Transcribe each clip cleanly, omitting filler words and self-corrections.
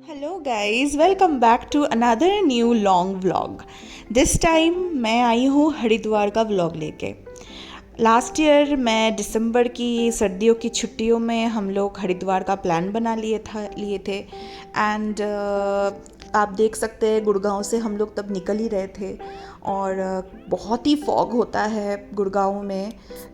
Hello guys, welcome back to another new long vlog. This time मैं आई हूँ हरिद्वार का व्लॉग लेके। लास्ट ईयर मैं दिसंबर की सर्दियों की छुट्टियों में हम लोग हरिद्वार का प्लान बना लिए थे एंड आप देख सकते हैं गुड़गांव से हम लोग तब निकल ही रहे थे और बहुत ही फॉग होता है गुड़गांव में।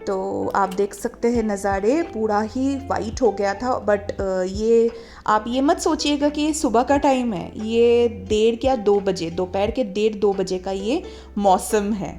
तो आप देख सकते हैं नज़ारे पूरा ही वाइट हो गया था। बट ये आप ये मत सोचिएगा कि ये सुबह का टाइम है, ये 1:30 या 2 बजे, दोपहर के 1:30-2 बजे का ये मौसम है।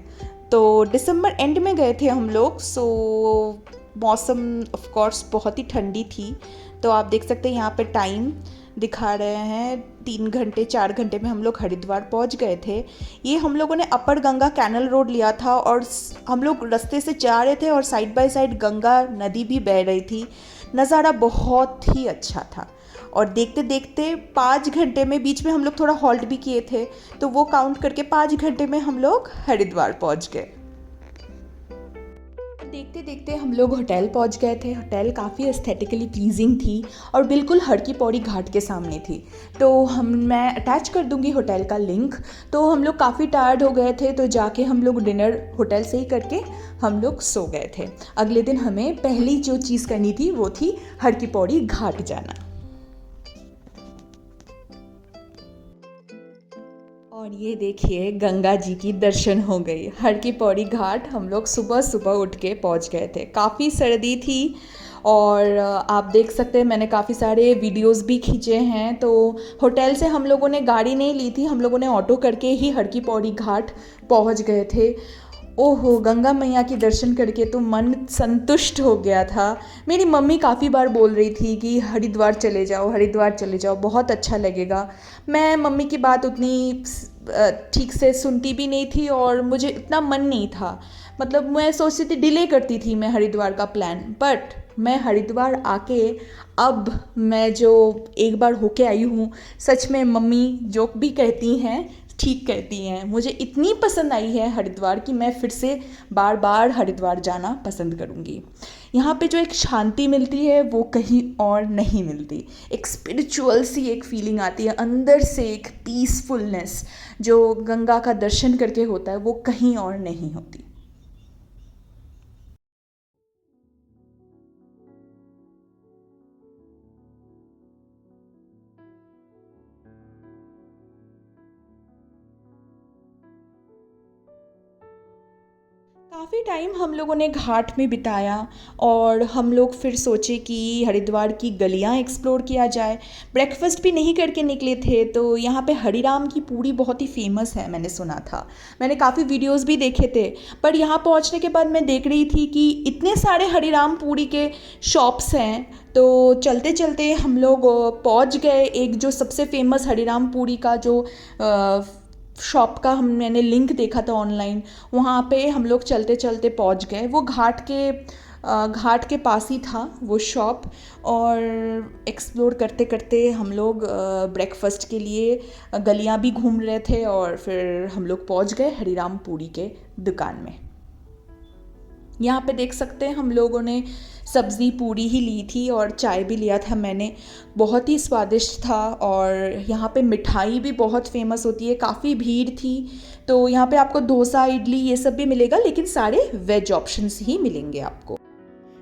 तो दिसंबर एंड में गए थे हम लोग, सो मौसम ऑफ कोर्स बहुत ही ठंडी थी। तो आप देख सकते हैं यहाँ पे टाइम दिखा रहे हैं 3 घंटे 4 घंटे में हम लोग हरिद्वार पहुँच गए थे। ये हम लोगों ने अपर गंगा कैनल रोड लिया था और हम लोग रास्ते से जा रहे थे और साइड बाय साइड गंगा नदी भी बह रही थी। नज़ारा बहुत ही अच्छा था और देखते देखते 5 घंटे में, बीच में हम लोग थोड़ा हॉल्ट भी किए थे, तो वो काउंट करके 5 घंटे में हम लोग हरिद्वार पहुंच गए। देखते देखते हम लोग होटल पहुंच गए थे। होटल काफ़ी एस्थेटिकली प्लीजिंग थी और बिल्कुल हर की पौड़ी घाट के सामने थी। तो मैं अटैच कर दूंगी होटल का लिंक। तो हम लोग काफ़ी टायर्ड हो गए थे, तो जाके हम लोग डिनर होटल से ही करके हम लोग सो गए थे। अगले दिन हमें पहली जो चीज़ करनी थी वो थी हर की पौड़ी घाट जाना। और ये देखिए गंगा जी की दर्शन हो गई। हर की पौड़ी घाट हम लोग सुबह सुबह उठ के पहुंच गए थे। काफ़ी सर्दी थी और आप देख सकते हैं मैंने काफ़ी सारे वीडियोस भी खींचे हैं। तो होटल से हम लोगों ने गाड़ी नहीं ली थी, हम लोगों ने ऑटो करके ही हर की पौड़ी घाट पहुंच गए थे। ओहो, गंगा मैया के दर्शन करके तो मन संतुष्ट हो गया था। मेरी मम्मी काफ़ी बार बोल रही थी कि हरिद्वार चले जाओ, हरिद्वार चले जाओ, बहुत अच्छा लगेगा। मैं मम्मी की बात उतनी ठीक से सुनती भी नहीं थी और मुझे इतना मन नहीं था। मतलब मैं सोचती थी, डिले करती थी मैं हरिद्वार का प्लान। बट मैं हरिद्वार आके अब मैं जो एक बार होके आई हूँ, सच में मम्मी जो भी कहती हैं ठीक कहती हैं। मुझे इतनी पसंद आई है हरिद्वार कि मैं फिर से बार बार हरिद्वार जाना पसंद करूँगी। यहाँ पे जो एक शांति मिलती है वो कहीं और नहीं मिलती। एक स्पिरिचुअल सी एक फीलिंग आती है अंदर से, एक पीसफुलनेस जो गंगा का दर्शन करके होता है वो कहीं और नहीं होती। काफ़ी टाइम हम लोगों ने घाट में बिताया और हम लोग फिर सोचे कि हरिद्वार की गलियां एक्सप्लोर किया जाए। ब्रेकफास्ट भी नहीं करके निकले थे। तो यहाँ पे हरिराम की पूड़ी बहुत ही फेमस है, मैंने सुना था। मैंने काफ़ी वीडियोस भी देखे थे। पर यहाँ पहुँचने के बाद मैं देख रही थी कि इतने सारे हरिराम पूड़ी के शॉप्स हैं। तो चलते चलते हम लोग पहुँच गए एक जो सबसे फेमस हरिराम पूड़ी का जो शॉप का मैंने लिंक देखा था ऑनलाइन। वहाँ पे हम लोग चलते चलते पहुँच गए। वो घाट के पास ही था वो शॉप। और एक्सप्लोर करते करते हम लोग ब्रेकफास्ट के लिए गलियाँ भी घूम रहे थे और फिर हम लोग पहुँच गए हरिराम पूरी के दुकान में। यहाँ पे देख सकते हैं हम लोगों ने सब्ज़ी पूरी ही ली थी और चाय भी लिया था मैंने। बहुत ही स्वादिष्ट था। और यहाँ पे मिठाई भी बहुत फेमस होती है। काफ़ी भीड़ थी। तो यहाँ पे आपको डोसा, इडली ये सब भी मिलेगा, लेकिन सारे वेज ऑप्शंस ही मिलेंगे आपको।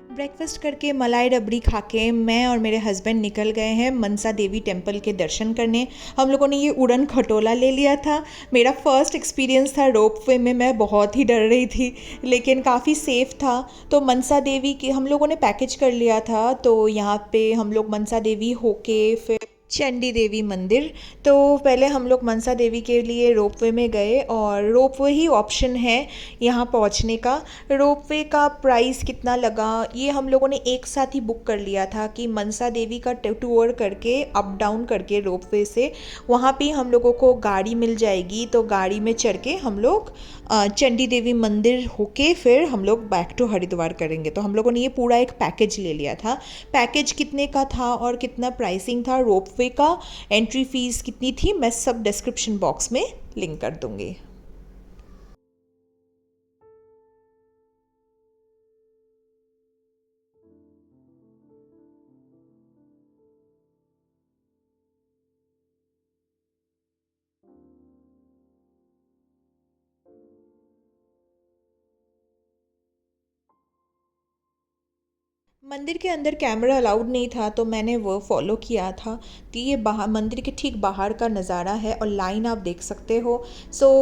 ब्रेकफास्ट करके मलाई रबड़ी खा के मैं और मेरे हस्बैंड निकल गए हैं मनसा देवी टेम्पल के दर्शन करने। हम लोगों ने ये उड़न खटोला ले लिया था। मेरा फर्स्ट एक्सपीरियंस था रोप वे में, मैं बहुत ही डर रही थी लेकिन काफ़ी सेफ़ था। तो मनसा देवी के हम लोगों ने पैकेज कर लिया था। तो यहाँ पे हम लोग मनसा देवी होके फिर चंडी देवी मंदिर। तो पहले हम लोग मनसा देवी के लिए रोपवे में गए और रोपवे ही ऑप्शन है यहाँ पहुँचने का। रोपवे का प्राइस कितना लगा, ये हम लोगों ने एक साथ ही बुक कर लिया था कि मनसा देवी का टूर करके अप डाउन करके रोपवे से वहाँ पे हम लोगों को गाड़ी मिल जाएगी। तो गाड़ी में चढ़ के हम लोग चंडी देवी मंदिर होके फिर हम लोग बैक टू हरिद्वार करेंगे। तो हम लोगों ने ये पूरा एक पैकेज ले लिया था। पैकेज कितने का था और कितना प्राइसिंग था, रोपवे का एंट्री फीस कितनी थी, मैं सब डिस्क्रिप्शन बॉक्स में लिंक कर दूँगी। मंदिर के अंदर कैमरा अलाउड नहीं था तो मैंने वो फॉलो किया था। तो ये बाहर मंदिर के ठीक बाहर का नज़ारा है और लाइन आप देख सकते हो।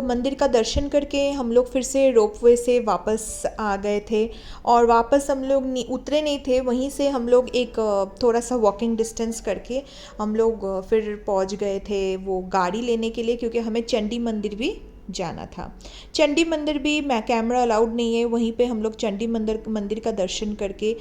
मंदिर का दर्शन करके हम लोग फिर से रोपवे से वापस आ गए थे। और वापस हम लोग उतरे नहीं थे, वहीं से हम लोग एक थोड़ा सा वॉकिंग डिस्टेंस करके हम लोग फिर पहुंच गए थे वो गाड़ी लेने के लिए, क्योंकि हमें चंडी मंदिर भी जाना था। चंडी मंदिर भी मैं कैमरा अलाउड नहीं है, वहीं पे हम लोग चंडी मंदिर मंदिर का दर्शन करके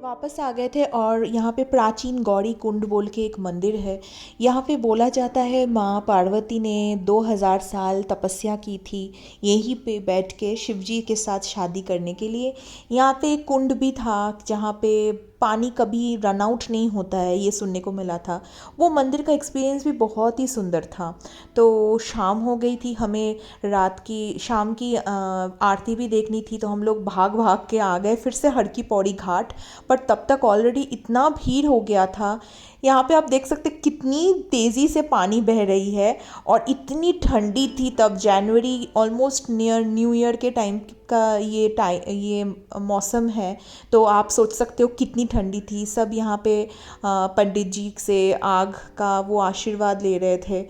वापस आ गए थे। और यहाँ पे प्राचीन गौरी कुंड बोल के एक मंदिर है। यहाँ पे बोला जाता है माँ पार्वती ने 2000 साल तपस्या की थी यहीं पे बैठ के शिव जी के साथ शादी करने के लिए। यहाँ पे एक कुंड भी था जहाँ पे पानी कभी रन आउट नहीं होता है, ये सुनने को मिला था। वो मंदिर का एक्सपीरियंस भी बहुत ही सुंदर था। तो शाम हो गई थी, हमें रात की शाम की आरती भी देखनी थी, तो हम लोग भाग भाग के आ गए फिर से हर की पौड़ी घाट। पर तब तक ऑलरेडी इतना भीड़ हो गया था। यहाँ पे आप देख सकते कितनी तेज़ी से पानी बह रही है और इतनी ठंडी थी तब, जनवरी ऑलमोस्ट नियर न्यू ईयर के टाइम का ये मौसम है। तो आप सोच सकते हो कितनी ठंडी थी। सब यहाँ पे पंडित जी से आग का वो आशीर्वाद ले रहे थे।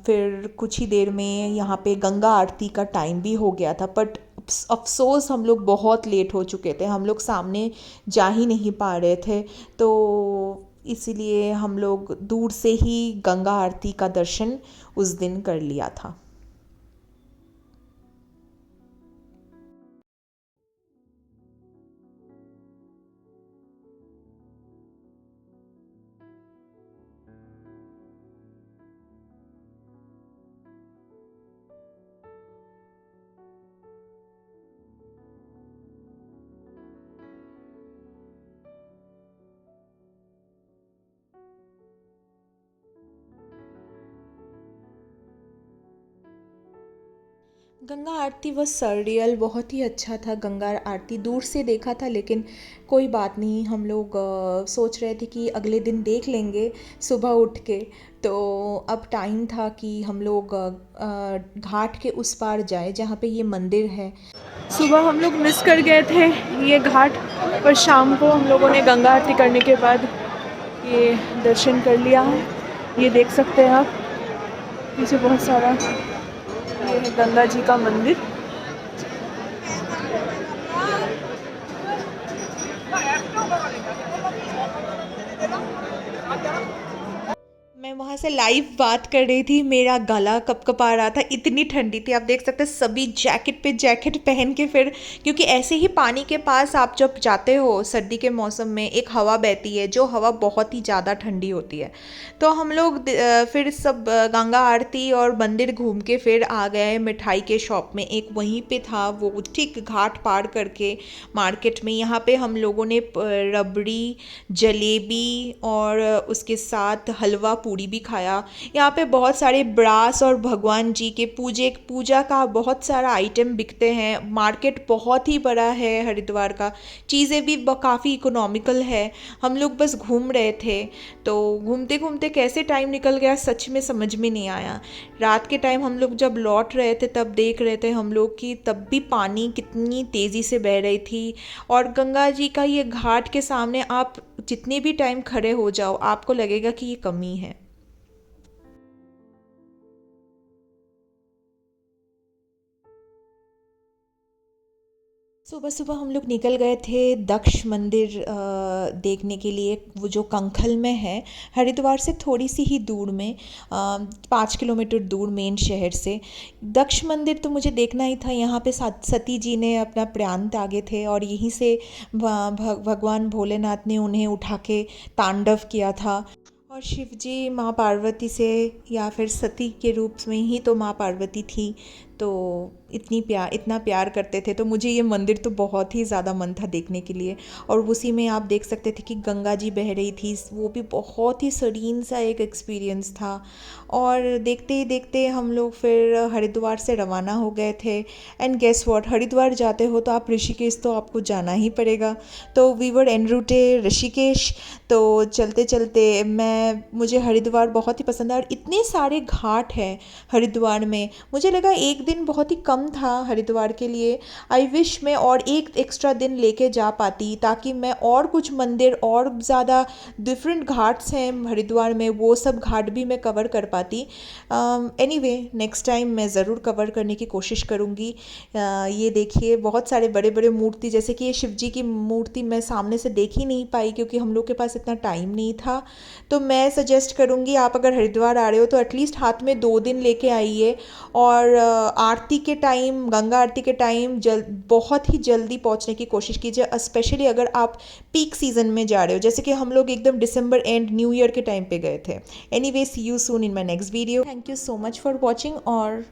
फिर कुछ ही देर में यहाँ पे गंगा आरती का टाइम भी हो गया था। बट अफसोस हम लोग बहुत लेट हो चुके थे, हम लोग सामने जा ही नहीं पा रहे थे। तो इसीलिए हम लोग दूर से ही गंगा आरती का दर्शन उस दिन कर लिया था। गंगा आरती वो सररियल बहुत ही अच्छा था। गंगा आरती दूर से देखा था, लेकिन कोई बात नहीं, हम लोग सोच रहे थे कि अगले दिन देख लेंगे सुबह उठ के। तो अब टाइम था कि हम लोग घाट के उस पार जाए जहाँ पे ये मंदिर है। सुबह हम लोग मिस कर गए थे ये घाट, पर शाम को हम लोगों ने गंगा आरती करने के बाद ये दर्शन कर लिया है। ये देख सकते हैं आप, पीछे बहुत सारा, ये है गंगा जी का मंदिर। मैं वहाँ से लाइव बात कर रही थी, मेरा गला कपकपा रहा था, इतनी ठंडी थी। आप देख सकते हैं सभी जैकेट पे जैकेट पहन के, फिर क्योंकि ऐसे ही पानी के पास आप जब जाते हो सर्दी के मौसम में, एक हवा बहती है जो हवा बहुत ही ज़्यादा ठंडी होती है। तो हम लोग फिर सब गंगा आरती और मंदिर घूम के फिर आ गए मिठाई के शॉप में। एक वहीं पे था वो ठीक घाट पार करके मार्केट में। यहाँ पे हम लोगों ने रबड़ी, जलेबी और उसके साथ हलवा पूड़ी भी खाया। यहाँ पे बहुत सारे ब्रास और भगवान जी के पूजा का बहुत सारा आइटम बिकते हैं। मार्केट बहुत ही बड़ा है हरिद्वार का, चीज़ें भी काफ़ी इकोनॉमिकल है। हम लोग बस घूम रहे थे, तो घूमते घूमते कैसे टाइम निकल गया सच में समझ में नहीं आया। रात के टाइम हम लोग जब लौट रहे थे तब देख रहे थे हम लोग कि तब भी पानी कितनी तेज़ी से बह रही थी। और गंगा जी का ये घाट के सामने आप जितने भी टाइम खड़े हो जाओ आपको लगेगा कि ये कमी है। सुबह सुबह हम लोग निकल गए थे दक्ष मंदिर देखने के लिए, वो जो कंखल में है, हरिद्वार से थोड़ी सी ही दूर में, 5 किलोमीटर दूर मेन शहर से। दक्ष मंदिर तो मुझे देखना ही था। यहाँ पे सती जी ने अपना प्राण त्यागे थे और यहीं से भगवान भोलेनाथ ने उन्हें उठा के तांडव किया था। और शिव जी माँ पार्वती से, या फिर सती के रूप में ही तो माँ पार्वती थी, तो इतना प्यार करते थे। तो मुझे ये मंदिर तो बहुत ही ज़्यादा मन था देखने के लिए। और उसी में आप देख सकते थे कि गंगा जी बह रही थी, वो भी बहुत ही सीरीन सा एक एक्सपीरियंस था। और देखते ही देखते हम लोग फिर हरिद्वार से रवाना हो गए थे। एंड गेस व्हाट, हरिद्वार जाते हो तो आप ऋषिकेश तो आपको जाना ही पड़ेगा। तो we were en route Rishikesh. तो चलते चलते मुझे हरिद्वार बहुत ही पसंद है और इतने सारे घाट हैं हरिद्वार में। मुझे लगा एक दिन बहुत ही कम था हरिद्वार के लिए। आई विश मैं और एक एक्स्ट्रा दिन लेके जा पाती, ताकि मैं और कुछ मंदिर और ज़्यादा डिफरेंट घाट्स हैं हरिद्वार में, वो सब घाट भी मैं कवर कर पाती। एनीवे नेक्स्ट टाइम मैं ज़रूर कवर करने की कोशिश करूँगी। ये देखिए बहुत सारे बड़े बड़े मूर्ति, जैसे कि ये शिव जी की मूर्ति मैं सामने से देख ही नहीं पाई क्योंकि हम लोग के पास इतना टाइम नहीं था। तो मैं सजेस्ट करूँगी आप अगर हरिद्वार आ रहे हो तो एटलीस्ट हाथ में 2 दिन लेके आइए। और आरती के टाइम, गंगा आरती के टाइम बहुत ही जल्दी पहुँचने की कोशिश कीजिए, स्पेशली अगर आप पीक सीज़न में जा रहे हो, जैसे कि हम लोग एकदम दिसंबर एंड न्यू ईयर के टाइम पे गए थे। Anyway see you soon in my next video. Thank you so much for watching, और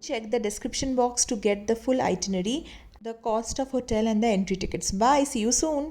check the description box to get the full itinerary, the cost of hotel and the entry tickets. Bye, see you soon.